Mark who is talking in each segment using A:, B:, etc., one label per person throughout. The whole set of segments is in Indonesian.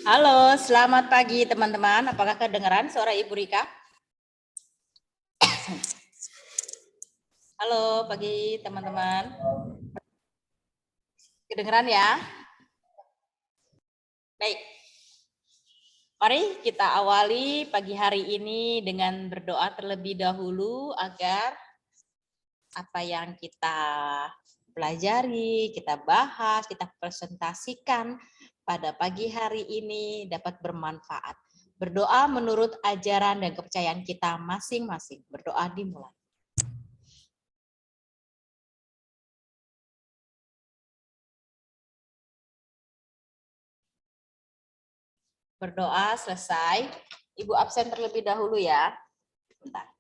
A: Halo, selamat pagi teman-teman. Apakah kedengaran suara Ibu Rika? Halo, pagi teman-teman. Kedengaran ya? Baik. Mari kita awali pagi hari ini dengan berdoa terlebih dahulu agar apa yang kita pelajari, kita bahas, kita presentasikan pada pagi hari ini dapat bermanfaat. Berdoa menurut ajaran dan kepercayaan kita masing-masing. Berdoa dimulai. Berdoa selesai. Ibu absen terlebih dahulu ya. Bentar.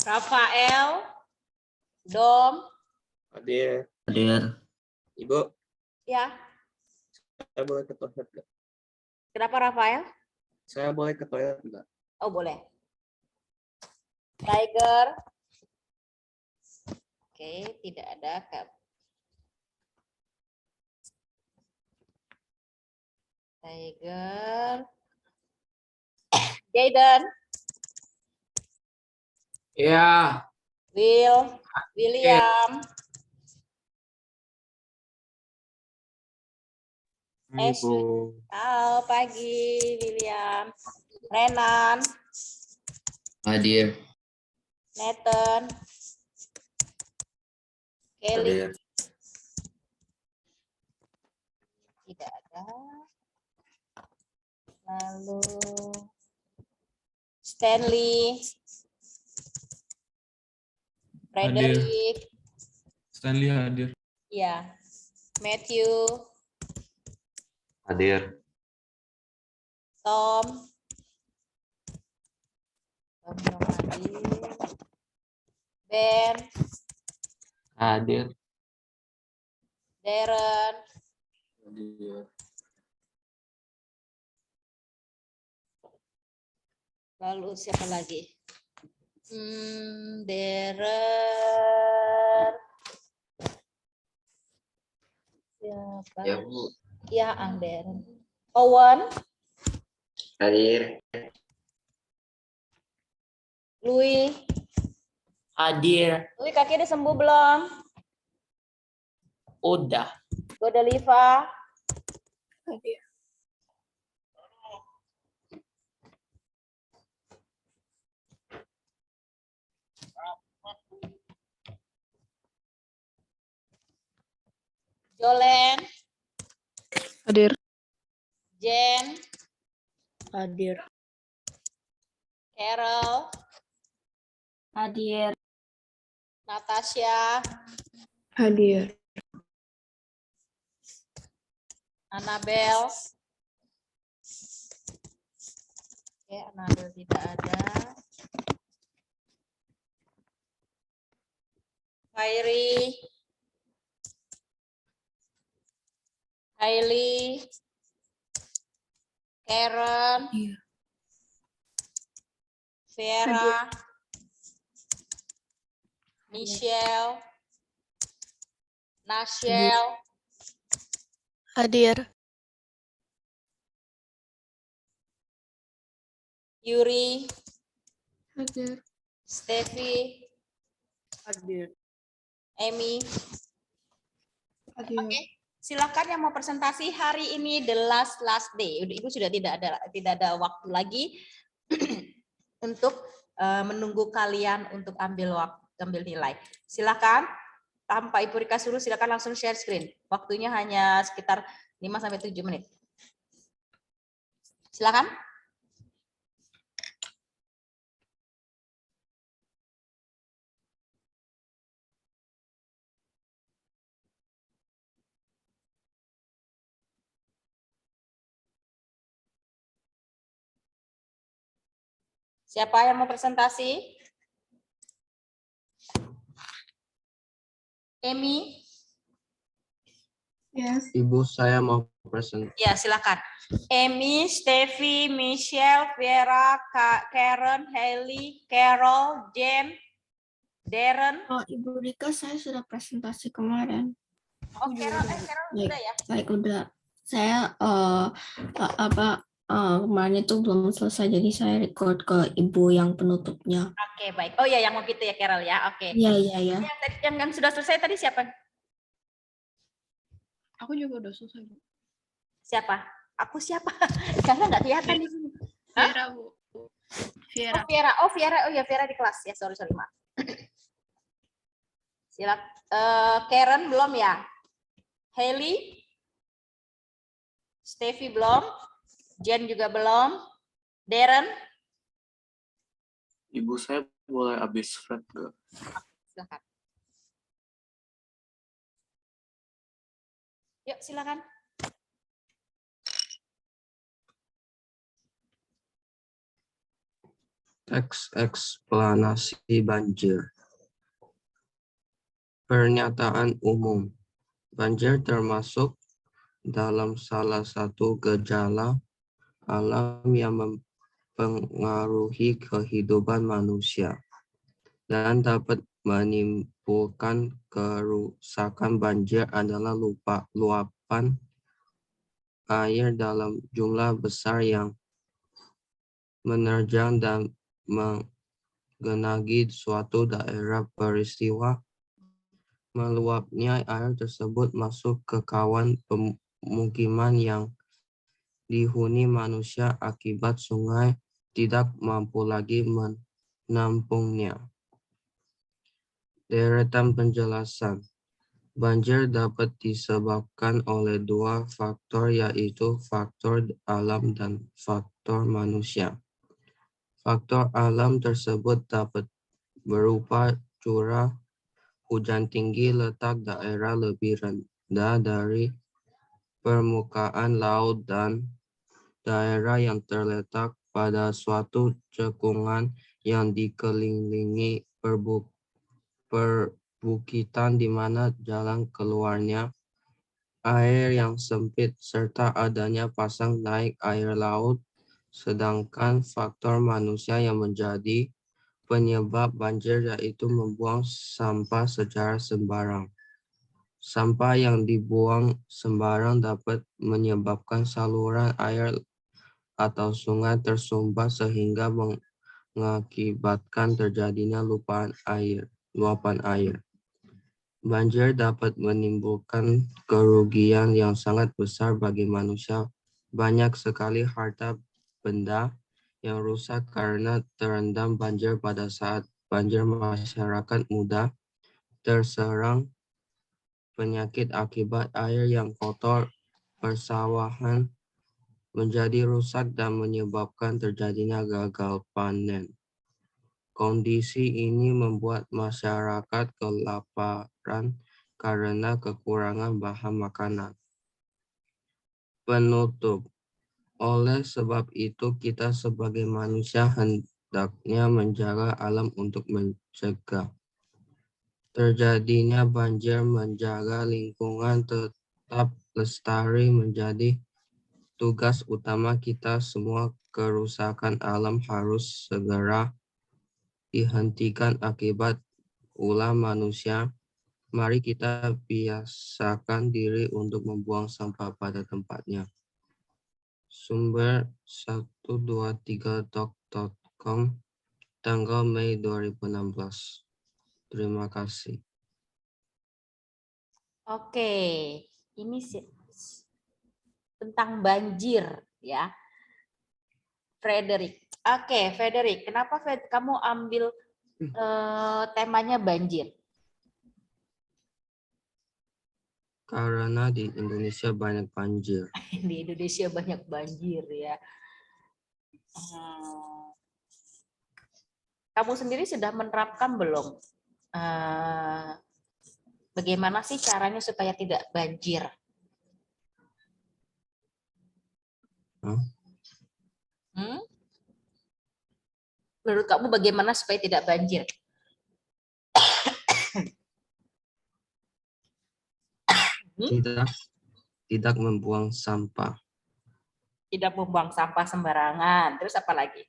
A: Rafael, Dom.
B: Hadir. Ibu,
A: Ya.
B: saya boleh ke toilet nggak?
A: Kenapa Rafael?
B: Saya boleh ke toilet nggak?
A: Oh boleh. Tiger. Oke, tidak ada. Tiger. Jaden.
B: Ya.
A: William.
B: Ibu.
A: Halo pagi William. Renan.
C: Hadir.
A: Nathan. Kelly.
C: Hadir.
A: Tidak ada. Lalu Stanley. Frederick.
D: Stanley hadir.
A: Ya. Matthew.
C: Hadir.
A: Tom. Tom hadir. Ben.
C: Hadir.
A: Darren.
B: Hadir.
A: Lalu siapa lagi? Darren. Siapa?
C: Ya, Bu.
A: Ya, Darren. Owen.
C: Hadir.
A: Louis.
C: Hadir.
A: Louis, kaki udah sembuh belum?
C: Udah.
A: Godeliva.
E: Hadir.
A: Jolen.
E: Hadir.
A: Jen.
E: Hadir.
A: Carol.
E: Hadir.
A: Natasha.
E: Hadir.
A: Annabel. Oke, Annabel tidak ada. Khairi. Hailey. Karen.
E: Iya.
A: Vera. Michelle. Nashel.
E: Hadir.
A: Yuri.
E: Hadir.
A: Steffi.
E: Hadir.
A: Amy.
E: Hadir.
A: Oke, silakan yang mau presentasi hari ini the last day. Ibu sudah tidak ada waktu lagi untuk menunggu kalian untuk ambil nilai. Silakan tanpa Ibu Rika suruh silakan langsung share screen. Waktunya hanya sekitar 5-7 menit. Silakan. Siapa yang mau presentasi? Emi?
E: Yes.
B: Ibu saya mau present.
A: Ya, silakan. Emi, Steffi, Michelle, Vera, Karen, Haley, Carol, Jen, Darren.
E: Oh, Ibu Rika, saya sudah presentasi kemarin.
A: Oh, Carol sudah ya?
E: Baik, udah. Saya kemarin itu belum selesai, jadi saya record ke Ibu yang penutupnya.
A: Oke, baik. Oh ya, yang mau gitu ya, Carol ya. Oke.
E: Iya, iya, ya.
A: Yang tadi yang sudah selesai tadi siapa?
E: Aku juga udah selesai, Bu.
A: Siapa? Aku siapa? Karena nggak kelihatan di sini. Hah?
E: Vera, Bu. Vera.
A: Oh, Vera. Oh, Vera. Oh ya, Vera di kelas. Ya, sorry, maaf. Silakan. Karen belum ya? Haley? Steffi belum? Jen juga belum? Darren?
B: Ibu saya boleh habis flat nggak?
A: Silakan. Yuk, silakan.
B: Teks eksplanasi banjir. Pernyataan umum. Banjir termasuk dalam salah satu gejala alam yang mempengaruhi kehidupan manusia dan dapat menimbulkan kerusakan. Banjir adalah luapan air dalam jumlah besar yang menerjang dan menggenangi suatu daerah. Peristiwa meluapnya air tersebut masuk ke kawasan pemukiman yang dihuni manusia akibat sungai tidak mampu lagi menampungnya. Deretan penjelasan. Banjir dapat disebabkan oleh dua faktor, yaitu faktor alam dan faktor manusia. Faktor alam tersebut dapat berupa curah hujan tinggi, letak daerah lebih rendah dari permukaan laut, dan daerah yang terletak pada suatu cekungan yang dikelilingi perbukitan di mana jalan keluarnya air yang sempit, serta adanya pasang naik air laut. Sedangkan faktor manusia yang menjadi penyebab banjir yaitu membuang sampah secara sembarang. Sampah yang dibuang sembarang dapat menyebabkan saluran air atau sungai tersumbat sehingga mengakibatkan terjadinya luapan air. Banjir dapat menimbulkan kerugian yang sangat besar bagi manusia. Banyak sekali harta benda yang rusak karena terendam banjir. Pada saat banjir, masyarakat mudah terserang penyakit akibat air yang kotor, persawahan menjadi rusak dan menyebabkan terjadinya gagal panen. Kondisi ini membuat masyarakat kelaparan karena kekurangan bahan makanan. Penutup. Oleh sebab itu, kita sebagai manusia hendaknya menjaga alam untuk mencegah terjadinya banjir. Menjaga lingkungan tetap lestari menjadi tugas utama kita semua. Kerusakan alam harus segera dihentikan akibat ulah manusia. Mari kita biasakan diri untuk membuang sampah pada tempatnya. Sumber 123.com tanggal Mei 2016. Terima kasih.
A: Oke, ini tentang banjir ya. Frederick. Oke, Frederick, kenapa kamu ambil temanya banjir?
B: Karena di Indonesia banyak banjir.
A: Di Indonesia banyak banjir ya. Kamu sendiri sudah menerapkan belum? Bagaimana sih caranya supaya tidak banjir? Menurut kamu bagaimana supaya tidak banjir?
B: Tidak membuang sampah.
A: Tidak membuang sampah sembarangan. Terus apa lagi?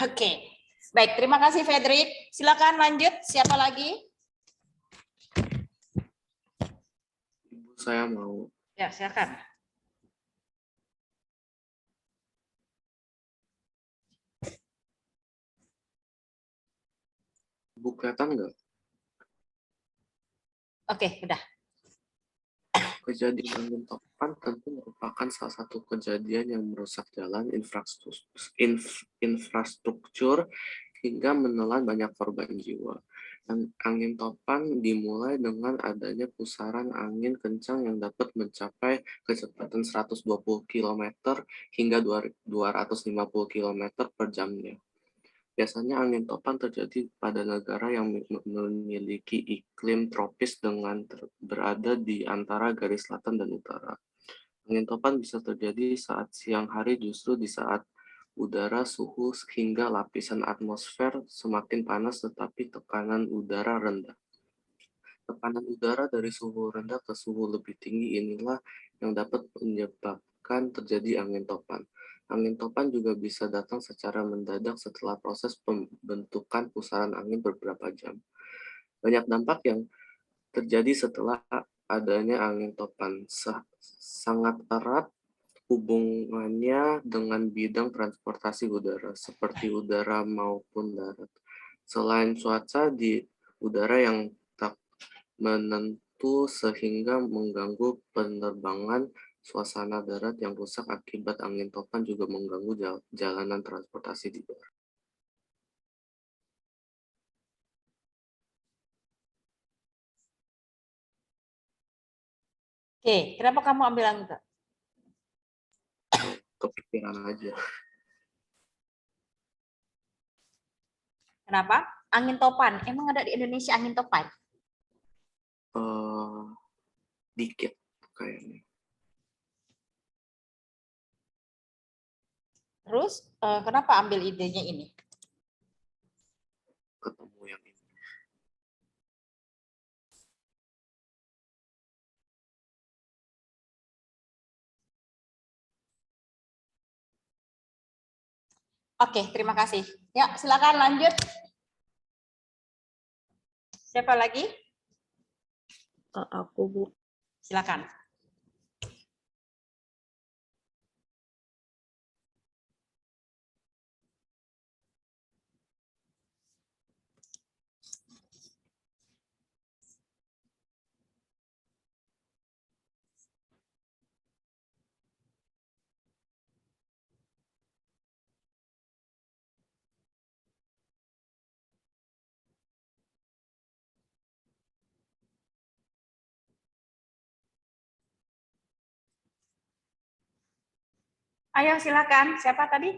A: Oke. Baik, terima kasih Fedrik. Silakan lanjut. Siapa lagi?
F: Ibu, saya mau.
A: Ya, silakan.
F: Ibu kelihatan nggak?
A: Oke, udah.
F: Kejadian angin topan tentu merupakan salah satu kejadian yang merusak jalan, infrastruktur hingga menelan banyak korban jiwa. Angin topan dimulai dengan adanya pusaran angin kencang yang dapat mencapai kecepatan 120 km hingga 250 km per jamnya. Biasanya angin topan terjadi pada negara yang memiliki iklim tropis dengan berada di antara garis selatan dan utara. Angin topan bisa terjadi saat siang hari justru di saat udara, suhu hingga lapisan atmosfer semakin panas tetapi tekanan udara rendah. Tekanan udara dari suhu rendah ke suhu lebih tinggi inilah yang dapat menyebabkan terjadi angin topan. Angin topan juga bisa datang secara mendadak setelah proses pembentukan pusaran angin beberapa jam. Banyak dampak yang terjadi setelah adanya angin topan. Sangat erat hubungannya dengan bidang transportasi udara, seperti udara maupun darat. Selain cuaca di udara yang tak menentu sehingga mengganggu penerbangan, suasana darat yang rusak akibat angin topan juga mengganggu jalanan transportasi di darat.
A: Oke, kenapa kamu ambil angin topan?
F: Kepikiran aja.
A: Kenapa? Angin topan. Emang ada di Indonesia angin topan?
F: Dikit kayaknya.
A: Terus kenapa ambil idenya ini?
F: Ketemu yang ini.
A: Oke, terima kasih. Ya, silakan lanjut. Siapa lagi?
E: Aku, Bu.
A: Silakan. Ayo silakan. Siapa tadi?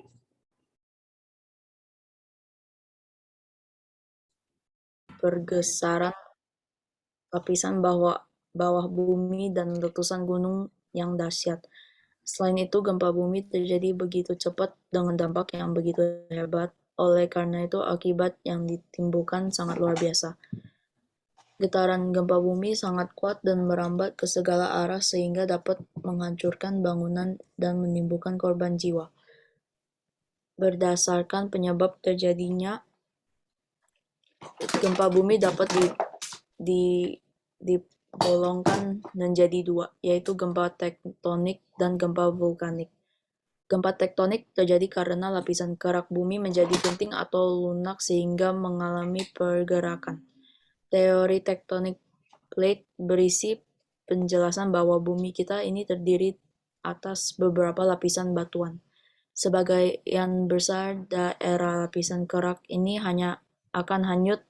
G: Pergeseran lapisan bawah bumi dan letusan gunung yang dahsyat. Selain itu, gempa bumi terjadi begitu cepat dengan dampak yang begitu hebat. Oleh karena itu, akibat yang ditimbulkan sangat luar biasa. Getaran gempa bumi sangat kuat dan merambat ke segala arah sehingga dapat menghancurkan bangunan dan menimbulkan korban jiwa. Berdasarkan penyebab terjadinya gempa bumi dapat digolongkan menjadi dua, yaitu gempa tektonik dan gempa vulkanik. Gempa tektonik terjadi karena lapisan kerak bumi menjadi genting atau lunak sehingga mengalami pergerakan. Teori tectonic plate berisi penjelasan bahwa bumi kita ini terdiri atas beberapa lapisan batuan. Sebagian besar daerah lapisan kerak ini hanya akan hanyut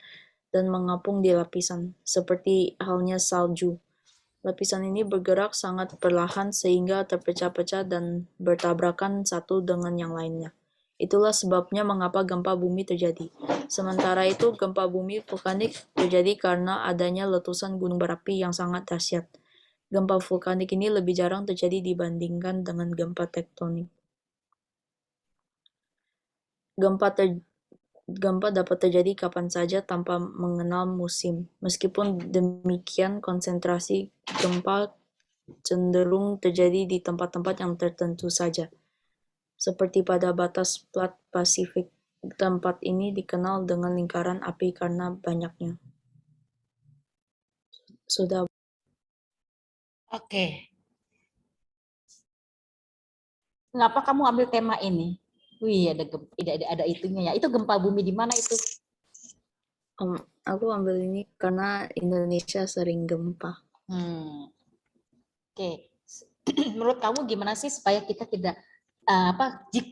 G: dan mengapung di lapisan, seperti halnya salju. Lapisan ini bergerak sangat perlahan sehingga terpecah-pecah dan bertabrakan satu dengan yang lainnya. Itulah sebabnya mengapa gempa bumi terjadi. Sementara itu, gempa bumi vulkanik terjadi karena adanya letusan gunung berapi yang sangat dahsyat. Gempa vulkanik ini lebih jarang terjadi dibandingkan dengan gempa tektonik. Gempa dapat terjadi kapan saja tanpa mengenal musim. Meskipun demikian, konsentrasi gempa cenderung terjadi di tempat-tempat yang tertentu saja. Seperti pada batas plat Pasifik, tempat ini dikenal dengan lingkaran api karena banyaknya. Sudah.
A: Oke. Kenapa kamu ambil tema ini? Wih, ada itunya ya. Itu gempa bumi di mana itu?
G: Aku ambil ini karena Indonesia sering gempa.
A: Oke. Menurut kamu gimana sih supaya kita tidak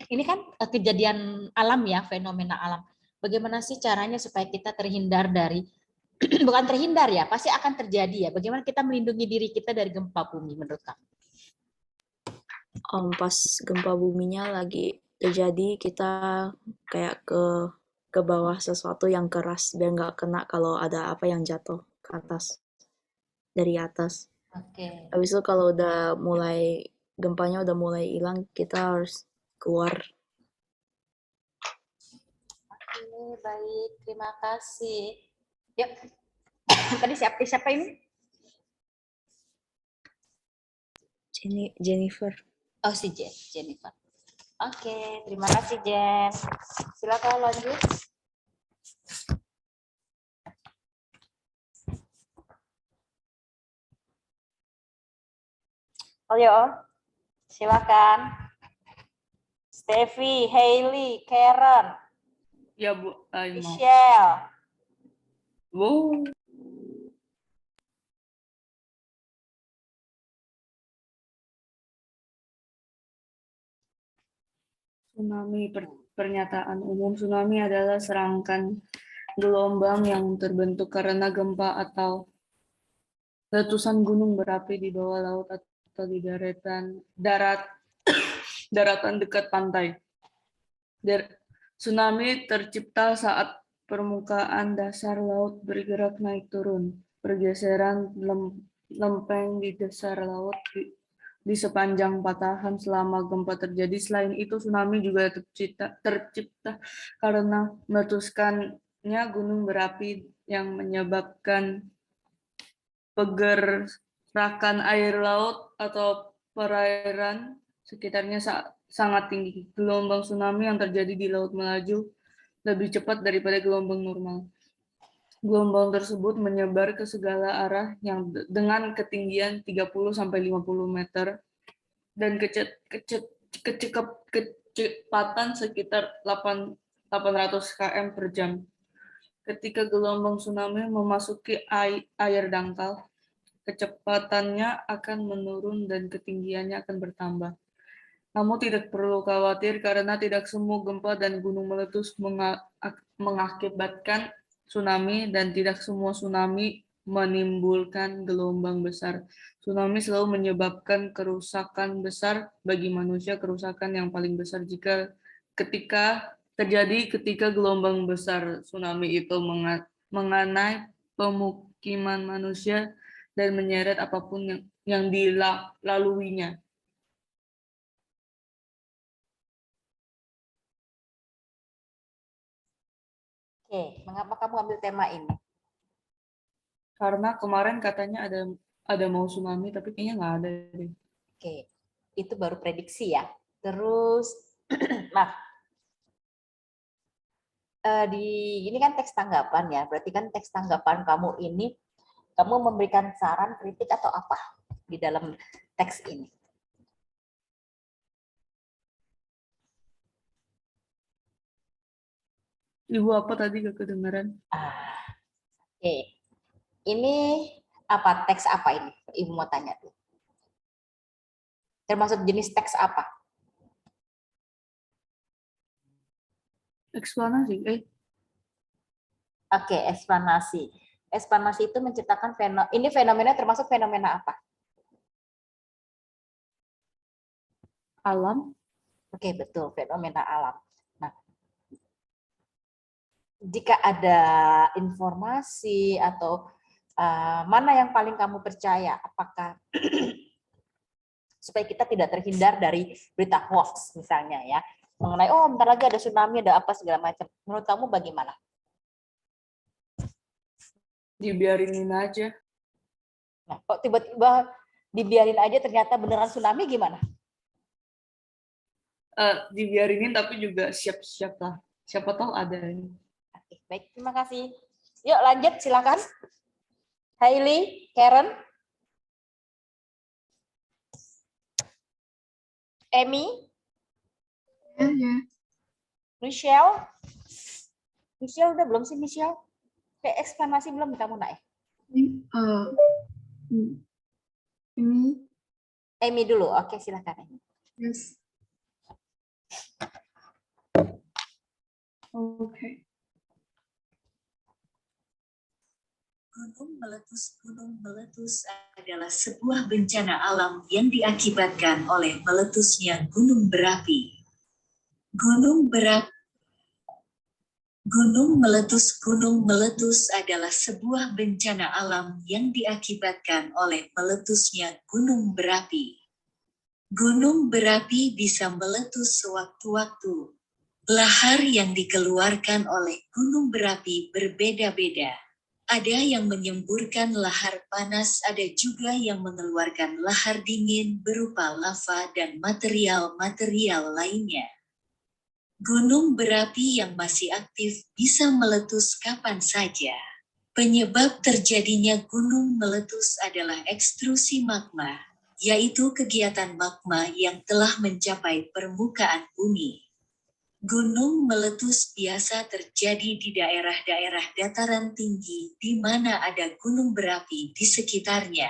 A: ini kan kejadian alam ya, fenomena alam. Bagaimana sih caranya supaya kita terhindar dari bukan terhindar ya, pasti akan terjadi ya. Bagaimana kita melindungi diri kita dari gempa bumi menurut kamu?
G: Pas gempa buminya lagi terjadi, kita kayak ke bawah sesuatu yang keras biar nggak kena kalau ada apa yang jatuh ke atas dari atas.
A: Oke.
G: Habis itu kalau udah mulai gempanya udah mulai hilang, kita harus keluar.
A: Oke, baik, terima kasih. Yuk. Tadi siapa ini?
G: Jennifer.
A: Oh, si Jennifer. Oke, terima kasih Jen. Silakan lanjut. Ayo, silakan. Steffi, Hailey, Karen,
H: Ya Bu, Aima.
A: Michelle.
H: Bu. Tsunami, pernyataan umum tsunami adalah serangkaian gelombang yang terbentuk karena gempa atau letusan gunung berapi di bawah laut atau di daratan dekat pantai. Tsunami tercipta saat permukaan dasar laut bergerak naik turun. Pergeseran lempeng di dasar laut di sepanjang patahan selama gempa terjadi. Selain itu, tsunami juga tercipta karena meletuskannya gunung berapi yang menyebabkan pergerakan air laut atau perairan sekitarnya sangat tinggi. Gelombang tsunami yang terjadi di laut melaju lebih cepat daripada gelombang normal. Gelombang tersebut menyebar ke segala arah yang dengan ketinggian 30-50 meter dan kecepatan sekitar 800 km per jam. Ketika gelombang tsunami memasuki air dangkal, kecepatannya akan menurun dan ketinggiannya akan bertambah. Namun tidak perlu khawatir karena tidak semua gempa dan gunung meletus mengakibatkan tsunami dan tidak semua tsunami menimbulkan gelombang besar. Tsunami selalu menyebabkan kerusakan besar bagi manusia. Kerusakan yang paling besar ketika gelombang besar tsunami itu mengenai pemukiman manusia dan menyeret apapun yang dilaluinya.
A: Oke, mengapa kamu ambil tema ini?
H: Karena kemarin katanya ada mau tsunami, tapi kayaknya nggak ada deh.
A: Oke, itu baru prediksi ya. Terus, ini kan teks tanggapan ya. Berarti kan teks tanggapan kamu ini, kamu memberikan saran, kritik atau apa di dalam teks ini?
H: Ibu apa tadi gak kedengeran?
A: Oke, ini apa teks apa ini? Ibu mau tanya tuh. Termasuk jenis teks apa?
H: Eksplanasi.
A: Oke, eksplanasi. Eksplanasi itu menciptakan fenomena termasuk fenomena apa?
H: Alam.
A: Oke, betul, fenomena alam. Nah, jika ada informasi atau mana yang paling kamu percaya, apakah supaya kita tidak terhindar dari berita hoax misalnya ya, mengenai oh bentar lagi ada tsunami, ada apa segala macam. Menurut kamu bagaimana?
H: Dibiarinin aja.
A: Nah, kok tiba-tiba dibiarin aja ternyata beneran tsunami gimana?
H: Dibiarinin tapi juga siap-siap lah. Siapa tahu ada.
A: Oke, baik, terima kasih. Yuk lanjut, silakan. Hailey, Karen, Amy, Michelle. Michelle udah belum sih Michelle? Kayak eksklamasi belum kamu nak?
E: Ini
A: Amy dulu, oke silakan.
E: yes.
H: Oke.
I: Gunung meletus adalah sebuah bencana alam yang diakibatkan oleh meletusnya gunung berapi. Gunung meletus adalah sebuah bencana alam yang diakibatkan oleh meletusnya gunung berapi. Gunung berapi bisa meletus sewaktu-waktu. Lahar yang dikeluarkan oleh gunung berapi berbeda-beda. Ada yang menyemburkan lahar panas, ada juga yang mengeluarkan lahar dingin berupa lava dan material-material lainnya. Gunung berapi yang masih aktif bisa meletus kapan saja. Penyebab terjadinya gunung meletus adalah ekstrusi magma, yaitu kegiatan magma yang telah mencapai permukaan bumi. Gunung meletus biasa terjadi di daerah-daerah dataran tinggi di mana ada gunung berapi di sekitarnya.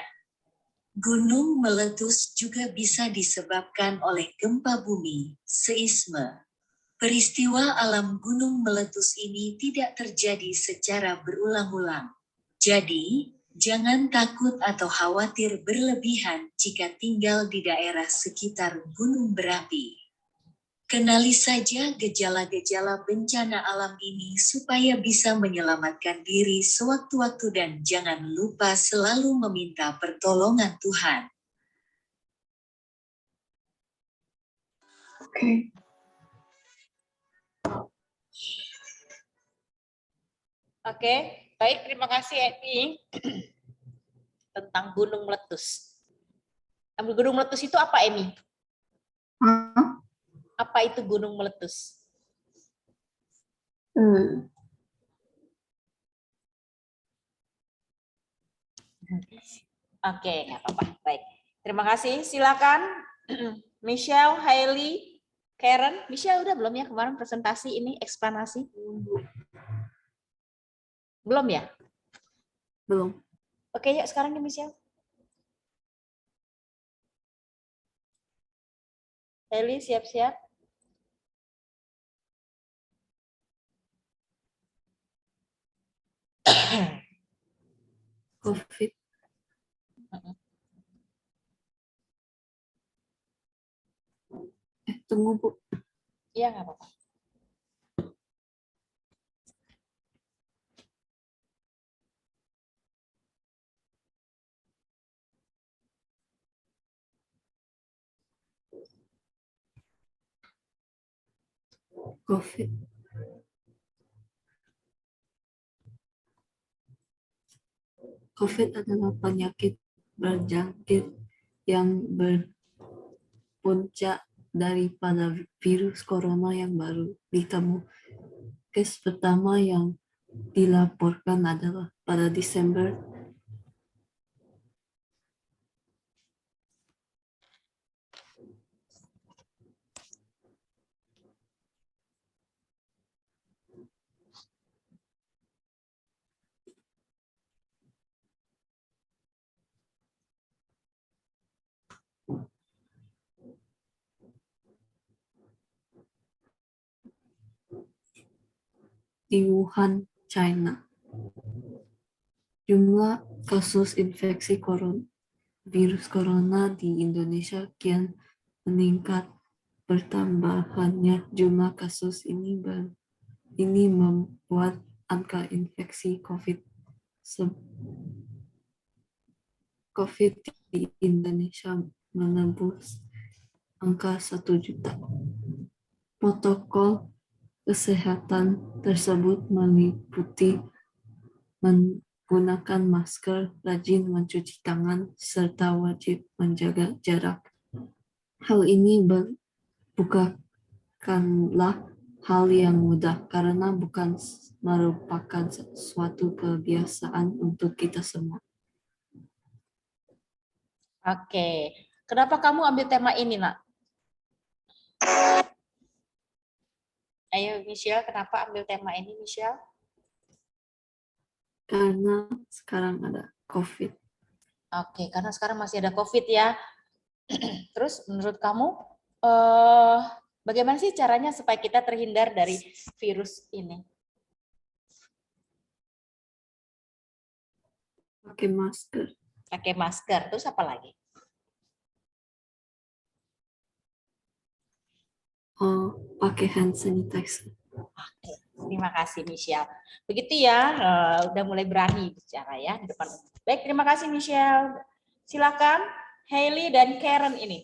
I: Gunung meletus juga bisa disebabkan oleh gempa bumi, seisme. Peristiwa alam gunung meletus ini tidak terjadi secara berulang-ulang. Jadi, jangan takut atau khawatir berlebihan jika tinggal di daerah sekitar gunung berapi. Kenali saja gejala-gejala bencana alam ini supaya bisa menyelamatkan diri sewaktu-waktu dan jangan lupa selalu meminta pertolongan Tuhan.
H: Oke.
A: Oke, baik, terima kasih Emi. Tentang gunung meletus. Gunung meletus itu apa, Emi? Apa itu gunung meletus? Oke, nggak apa-apa. Baik, terima kasih. Silakan Michelle, Hailey, Karen. Michelle udah belum ya kemarin presentasi ini eksplanasi? Belum ya?
E: Belum.
A: Oke, yuk sekarang nih Michelle. Hailey siap-siap.
E: COVID. Tunggu Bu.
A: Iya, nggak apa-apa.
E: COVID. COVID adalah penyakit berjangkit yang berpuncak daripada virus corona yang baru ditemukan. Kes pertama yang dilaporkan adalah pada Desember di Wuhan, China. Jumlah kasus infeksi virus corona di Indonesia kian meningkat. Bertambahnya jumlah kasus ini membuat angka infeksi COVID di Indonesia menembus angka 1 juta. Protokol kesehatan tersebut meliputi menggunakan masker, rajin mencuci tangan, serta wajib menjaga jarak. Hal ini bukanlah hal yang mudah karena bukan merupakan suatu kebiasaan untuk kita semua.
A: Oke. Kenapa kamu ambil tema ini, Nak? Ayo, Michelle, kenapa ambil tema ini, Michelle?
E: Karena sekarang ada COVID.
A: Oke, karena sekarang masih ada COVID ya. Terus menurut kamu, bagaimana sih caranya supaya kita terhindar dari virus ini?
E: Pakai masker.
A: Pakai masker, terus apa lagi?
E: Pakai hand sanitizer.
A: Oke, terima kasih Michelle. Begitu ya, udah mulai berani bicara ya di depan. Baik, terima kasih Michelle. Silakan Hailey dan Karen ini.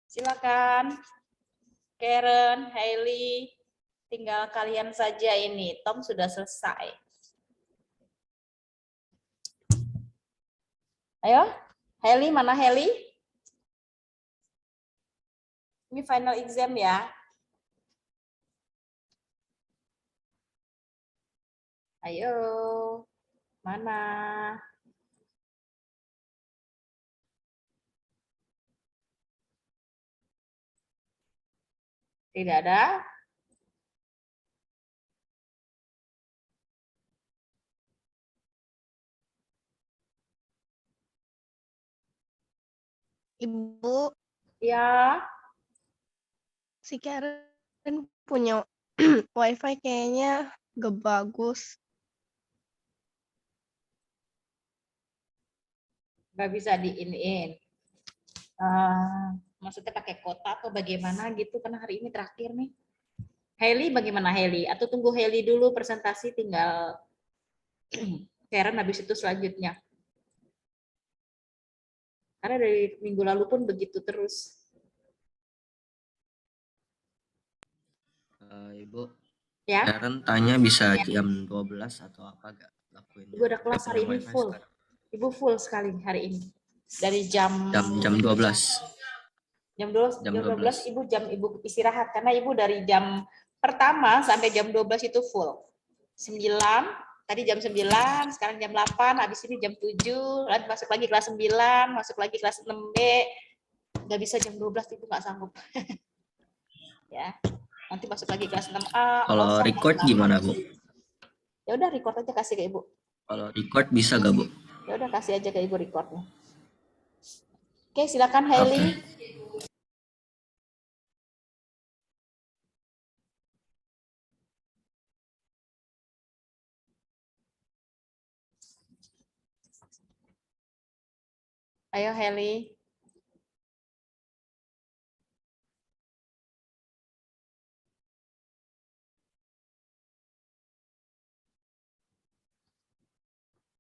A: Silakan Karen, Hailey, tinggal kalian saja ini. Tom sudah selesai. Ayo, Hailey, mana Hailey? Ini final exam ya. Ayo, mana? Tidak ada?
J: Ibu,
A: Ya.
J: si Karen punya wifi kayaknya gak bagus.
A: Nggak bisa diiniin. Maksudnya pakai kota atau bagaimana gitu, karena hari ini terakhir nih. Hailey bagaimana Hailey? Atau tunggu Hailey dulu presentasi, tinggal Karen habis itu selanjutnya. Karena dari minggu lalu pun begitu terus.
B: Ibu,
A: Ya,
B: Karen tanya bisa jam 12 atau apa gak lakuin?
A: Ibu ada kelas hari ini full. Ibu full sekali hari ini. Dari jam
B: 12.
A: Jam 12 Ibu istirahat karena Ibu dari jam pertama sampai jam 12 itu full. 9, tadi jam 9, sekarang jam 8, habis ini jam 7, nanti masuk lagi kelas 9, masuk lagi kelas 6B. Nggak bisa jam 12 Ibu nggak sanggup. Ya. Nanti masuk lagi kelas 6A.
B: Kalau record gimana, Bu?
A: Ya udah record aja kasih ke Ibu.
B: Kalau record bisa gak, Bu?
A: Ya udah kasih aja ke Ibu recordnya. Oke, silakan Hailey. Ayo Hailey.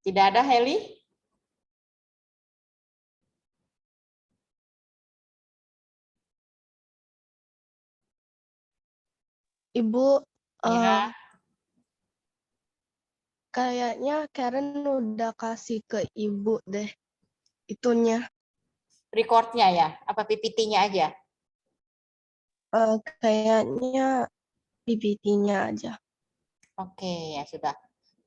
A: Tidak ada Hailey?
J: Ibu,
A: Ya.
J: kayaknya Karen udah kasih ke Ibu deh itunya.
A: Recordnya ya? Apa PPT-nya aja?
J: Kayaknya PPT-nya aja.
A: Oke, ya sudah.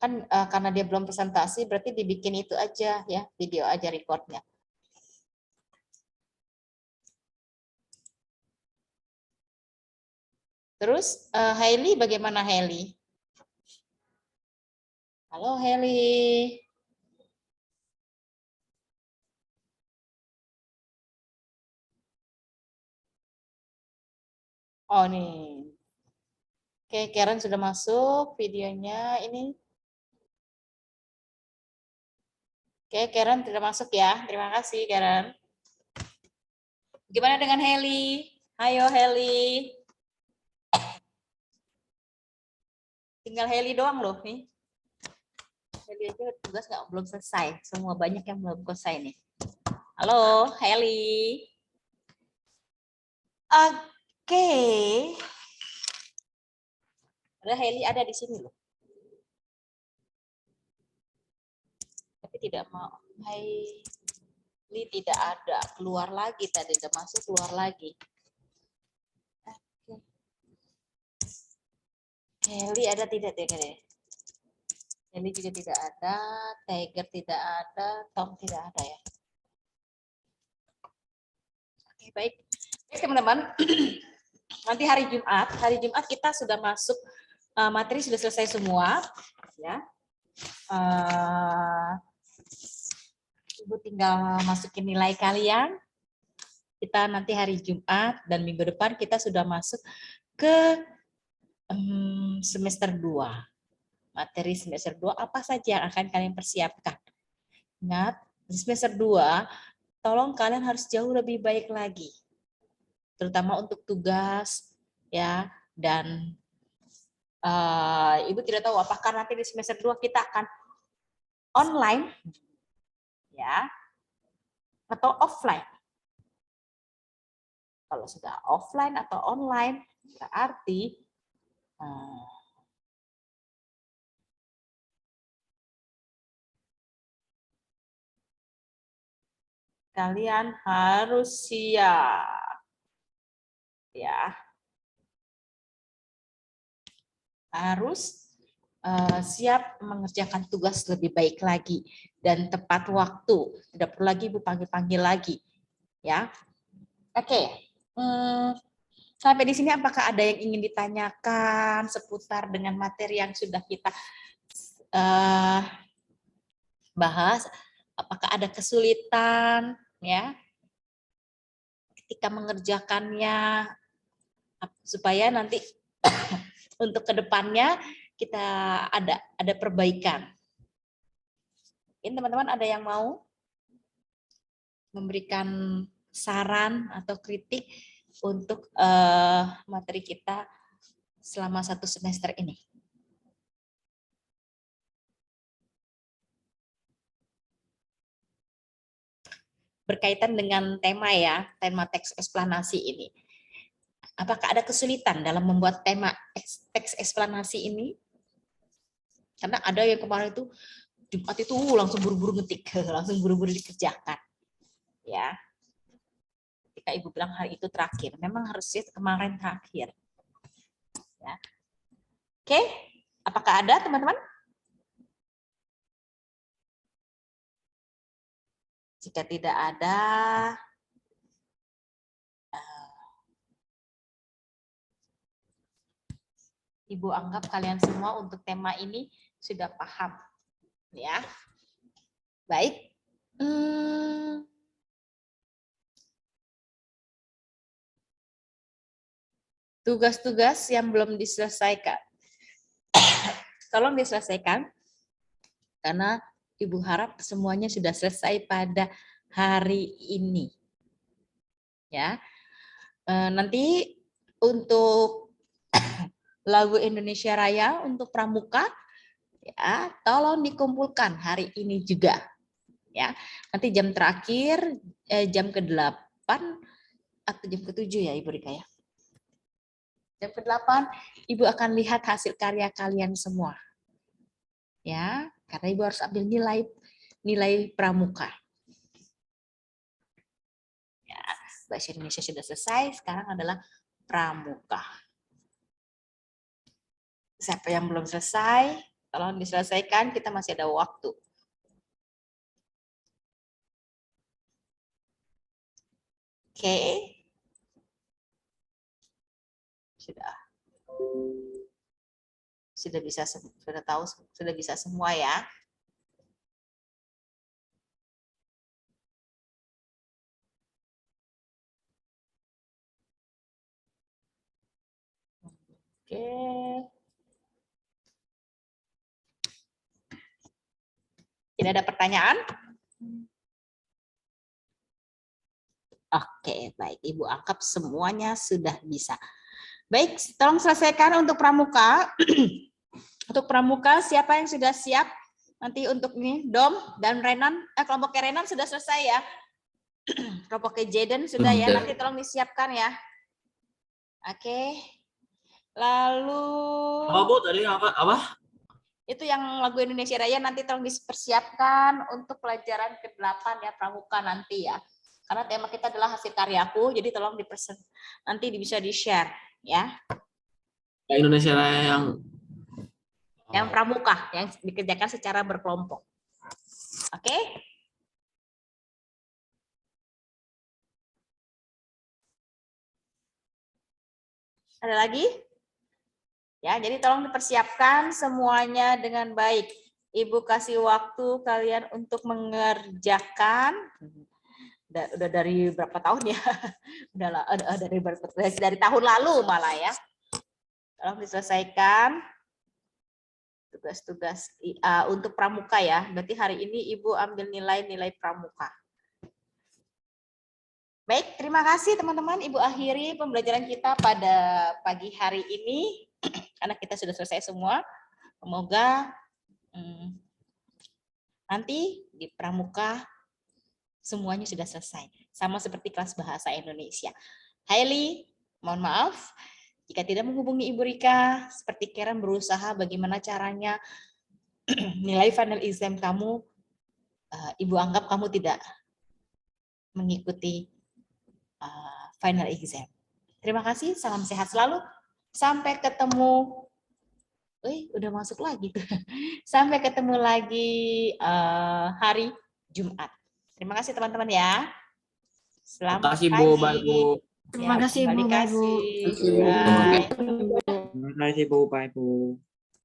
A: Kan karena dia belum presentasi, berarti dibikin itu aja ya, video aja recordnya. Terus Hailey bagaimana Hailey? Halo Hailey. Oh nih. Oke, Karen sudah masuk videonya ini. Oke, Karen sudah masuk ya. Terima kasih Karen. Gimana dengan Hailey? Ayo Hailey. Tinggal Heli doang loh nih. Heli aja tugas belum selesai. Semua banyak yang belum selesai nih. Halo, Heli. Oke. Ada Heli ada di sini loh. Tapi tidak mau. Heli tidak ada. Keluar lagi tadi. Udah masuk keluar lagi. Oke. Heli ada tidak? Heli juga tidak ada. Tiger tidak ada. Tom tidak ada ya. Oke, baik. Oke, teman-teman. Nanti hari Jumat kita sudah masuk materi sudah selesai semua, ya. Ibu tinggal masukin nilai kalian. Kita nanti hari Jumat dan minggu depan kita sudah masuk ke semester 2. Materi semester 2 apa saja yang akan kalian persiapkan. Ingat, di semester 2 tolong kalian harus jauh lebih baik lagi. Terutama untuk tugas ya, dan Ibu tidak tahu apakah nanti di semester 2 kita akan online ya atau offline. Kalau sudah offline atau online berarti kalian harus siap ya. Harus siap mengerjakan tugas lebih baik lagi dan tepat waktu. Tidak perlu lagi Ibu panggil-panggil lagi, ya. Oke. Sampai di sini apakah ada yang ingin ditanyakan seputar dengan materi yang sudah kita bahas? Apakah ada kesulitan, ya, ketika mengerjakannya, supaya nanti untuk kedepannya kita ada perbaikan. Ini teman-teman ada yang mau memberikan saran atau kritik untuk materi kita selama 1 semester ini? Berkaitan dengan tema ya, tema teks eksplanasi ini. Apakah ada kesulitan dalam membuat tema teks eksplanasi ini? Karena ada yang kemarin itu Jumat itu langsung buru-buru ngetik, langsung buru-buru dikerjakan. Ya. Ketika Ibu bilang hari itu terakhir, memang harusnya kemarin terakhir. Ya. Oke, apakah ada teman-teman? Jika tidak ada, Ibu anggap kalian semua untuk tema ini sudah paham, ya. Baik. Tugas-tugas yang belum diselesaikan, tolong diselesaikan, karena Ibu harap semuanya sudah selesai pada hari ini. Ya, nanti untuk lagu Indonesia Raya untuk pramuka, ya, tolong dikumpulkan hari ini juga. Ya, nanti jam terakhir jam ke-8 atau jam ke-7 ya Ibu Rika ya. Jam ke-8 Ibu akan lihat hasil karya kalian semua. Ya, karena Ibu harus ambil nilai pramuka. Ya, bahasa Indonesia sudah selesai, sekarang adalah pramuka. Siapa yang belum selesai, tolong diselesaikan, kita masih ada waktu. Oke. Sudah tahu, sudah bisa semua ya. Oke. Tidak ada pertanyaan? Oke, baik. Ibu anggap semuanya sudah bisa. Baik, tolong selesaikan untuk pramuka. Untuk pramuka, siapa yang sudah siap? Nanti untuk nih, Dom dan Renan, kelompoknya Renan sudah selesai ya. Kelompoknya Jaden sudah ya,
C: Sudah.
A: nanti tolong disiapkan ya. Oke. Lalu
C: Apa Bu tadi apa?
A: itu yang lagu Indonesia Raya nanti tolong dipersiapkan untuk pelajaran ke-8 ya, pramuka nanti ya. Karena tema kita adalah hasil karyaku, jadi tolong nanti bisa di-share ya.
C: Indonesia Raya
A: Yang pramuka yang dikerjakan secara berkelompok. Oke? Ada lagi? Ya, jadi tolong dipersiapkan semuanya dengan baik. Ibu kasih waktu kalian untuk mengerjakan. Udah dari berapa tahun ya? Dari tahun lalu malah ya. Tolong diselesaikan tugas-tugas untuk pramuka ya. Berarti hari ini Ibu ambil nilai-nilai pramuka. Baik, terima kasih teman-teman. Ibu akhiri pembelajaran kita pada pagi hari ini. Karena kita sudah selesai semua. Semoga nanti di pramuka semuanya sudah selesai. Sama seperti kelas bahasa Indonesia. Hailey, mohon maaf. Jika tidak menghubungi Ibu Rika, seperti Karen berusaha bagaimana caranya nilai final exam kamu, Ibu anggap kamu tidak mengikuti final exam. Terima kasih, salam sehat selalu. Sampai ketemu, udah masuk lagi. Sampai ketemu lagi hari Jumat. Terima kasih teman-teman ya. Selamat
C: Terima kasih Bu,
A: pagi.
C: bye Bu.
E: Terima kasih Bu, bye Bu.
A: Bye.
C: Terima kasih Bu, bye Bu.